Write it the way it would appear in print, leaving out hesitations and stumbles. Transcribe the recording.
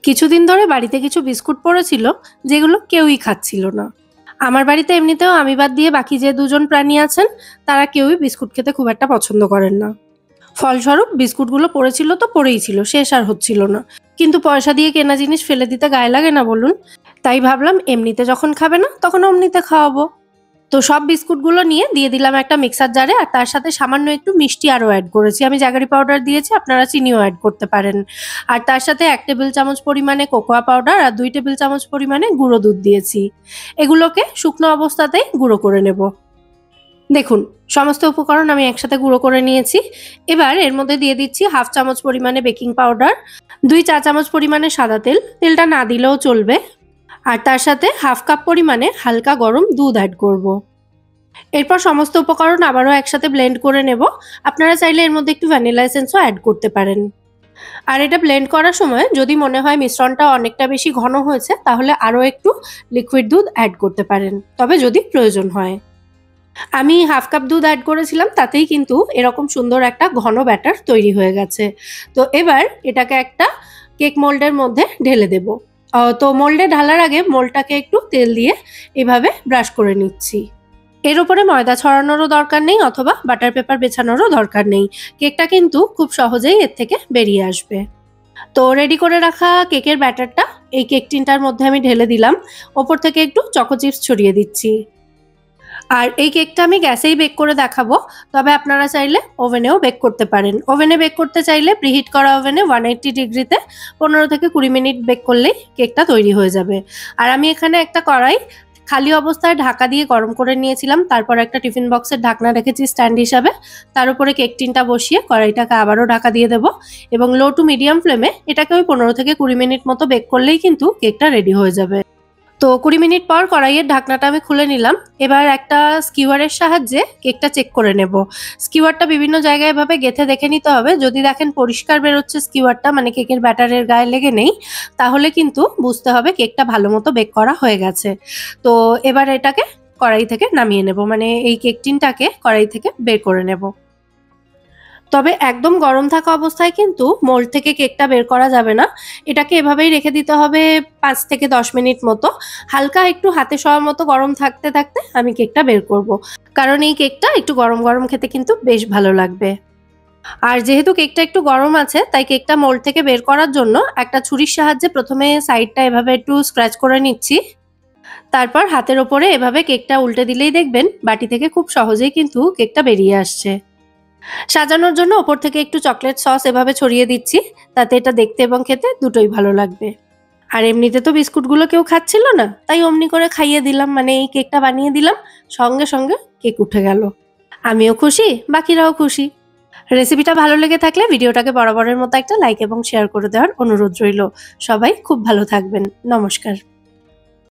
কিছুদিন ধরে বাড়িতে কিছু বিস্কুট পড়েছিল যেগুলো কেউই খাচ্ছিল না। আমার বাড়িতে এমনিতেও আমি বাদ দিয়ে বাকি যে দুজন প্রাণী আছেন তারা কেউই বিস্কুট খেতে খুব একটা পছন্দ করেন না। ফলস্বরূপ বিস্কুটগুলো পড়েছিল তো পড়েই ছিল, শেষ আর হচ্ছিল না। কিন্তু পয়সা দিয়ে কেনা জিনিস ফেলে দিতে গায়ে লাগে না বলুন? তাই ভাবলাম এমনিতে যখন খাবে না তখন অমনিতে খাওয়াবো। তো সব বিস্কুটগুলো নিয়ে দিয়ে দিলাম একটা মিক্সার জারে, আর তার সাথে সামান্য একটু মিষ্টি আরও অ্যাড করেছি। আমি জাগারি পাউডার দিয়েছি, আপনারা চিনিও অ্যাড করতে পারেন। আর তার সাথে 1 টেবিল চামচ পরিমাণে কোকোয়া পাউডার আর 2 টেবিল চামচ পরিমাণে গুঁড়ো দুধ দিয়েছি। এগুলোকে শুকনো অবস্থাতেই গুঁড়ো করে নেব। দেখুন, সমস্ত উপকরণ আমি একসাথে গুঁড়ো করে নিয়েছি। এবার এর মধ্যে দিয়ে দিচ্ছি 1/2 চামচ পরিমাণে বেকিং পাউডার, 2 চা চামচ পরিমাণে সাদা তেল, তেলটা না দিলেও চলবে। আর তার সাথে 1/2 কাপ পরিমাণে হালকা গরম দুধ অ্যাড করব। এরপর সমস্ত উপকরণ আবারও একসাথে ব্লেন্ড করে নেব। আপনারা চাইলে এর মধ্যে একটু ভ্যানিলা এসেন্সও অ্যাড করতে পারেন। আর এটা ব্লেন্ড করার সময় যদি মনে হয় মিশ্রণটা অনেকটা বেশি ঘন হয়েছে তাহলে আরও একটু লিকুইড দুধ অ্যাড করতে পারেন, তবে যদি প্রয়োজন হয়। আমি 1/2 কাপ দুধ অ্যাড করেছিলাম, তাতেই কিন্তু এরকম সুন্দর একটা ঘন ব্যাটার তৈরি হয়ে গেছে। তো এবার এটাকে একটা কেক মোল্ডের মধ্যে ঢেলে দেব। তো মোল্ডে ঢালার আগে মোল্ডটাকে একটু তেল দিয়ে এভাবে ব্রাশ করে নিচ্ছি। এর উপরে ময়দা ছড়ানোরও দরকার নেই অথবা বাটার পেপার বেছানোরও দরকার নেই। কেকটা কিন্তু খুব সহজেই এর থেকে বেরিয়ে আসবে। তো রেডি করে রাখা কেকের ব্যাটারটা এই কেক টিনটার মধ্যে আমি ঢেলে দিলাম। ওপর থেকে একটু চকো চিপস ছড়িয়ে দিচ্ছি। আর এই কেকটা আমি গ্যাসেই বেক করে দেখাবো, তবে আপনারা চাইলে ওভেনেও বেক করতে পারেন। ওভেনে বেক করতে চাইলে প্রিহিট করা ওভেনে 180 ডিগ্রিতে 15 থেকে 20 মিনিট বেক করলেই কেকটা তৈরি হয়ে যাবে। আর আমি এখানে একটা কড়াই খালি অবস্থায় ঢাকা দিয়ে গরম করে নিয়েছিলাম, তারপর একটা টিফিন বক্সের ঢাকনা রেখেছি স্ট্যান্ড হিসাবে। তার উপরে কেক টিনটা বসিয়ে কড়াইটাকে আবারও ঢাকা দিয়ে দেবো এবং লো টু মিডিয়াম ফ্লেমে এটাকে ওই 15 থেকে 20 মিনিট মতো বেক করলেই কিন্তু কেকটা রেডি হয়ে যাবে। তো 20 মিনিট পর কড়াইয়ের ঢাকনাটা আমি খুলে নিলাম। এবার একটা স্কিওয়ারের সাহায্যে কেকটা চেক করে নেব। স্কিওয়ারটা বিভিন্ন জায়গায় এভাবে গেঁথে দেখে নিতে হবে। যদি দেখেন পরিষ্কার বেরোচ্ছে স্কিওয়ারটা, মানে কেকের ব্যাটারের গায়ে লেগে নেই, তাহলে কিন্তু বুঝতে হবে কেকটা ভালো মতো বেক করা হয়ে গেছে। তো এবার এটাকে কড়াই থেকে নামিয়ে নেব, মানে এই কেক টিনটাকে কড়াই থেকে বের করে নেব। তবে একদম গরম থাকা অবস্থায় কিন্তু মোল্ড থেকে কেকটা বের করা যাবে না। এটাকে এভাবেই রেখে দিতে হবে 5 থেকে 10 মিনিট মতো। হালকা একটু হাতে ছোঁয়ার মতো গরম থাকতে থাকতে আমি কেকটা বের করব, কারণ এই কেকটা একটু গরম গরম খেতে কিন্তু বেশ ভালো লাগবে। আর যেহেতু কেকটা একটু গরম আছে তাই কেকটা মোল্ড থেকে বের করার জন্য একটা ছুরির সাহায্যে প্রথমে সাইডটা এভাবে একটু স্ক্র্যাচ করে নিচ্ছি। তারপর হাতের ওপরে এভাবে কেকটা উল্টে দিলেই দেখবেন বাটি থেকে খুব সহজেই কিন্তু কেকটা বেরিয়ে আসছে। সাজানোর জন্য ওপর থেকে একটু চকলেট সস এভাবে ছড়িয়ে দিচ্ছি, তাতে এটা দেখতে এবং খেতে দুটোই ভালো লাগবে। আর এমনিতে তো বিস্কুটগুলো কেউ খাচ্ছিল না, তাই অমনি করে খাইয়ে দিলাম, মানে এই কেকটা বানিয়ে দিলাম, সঙ্গে সঙ্গে কেক উঠে গেল। আমিও খুশি, বাকিরাও খুশি। রেসিপিটা ভালো লেগে থাকলে ভিডিওটাকে বরাবরের মতো একটা লাইক এবং শেয়ার করে দেওয়ার অনুরোধ রইল। সবাই খুব ভালো থাকবেন। নমস্কার।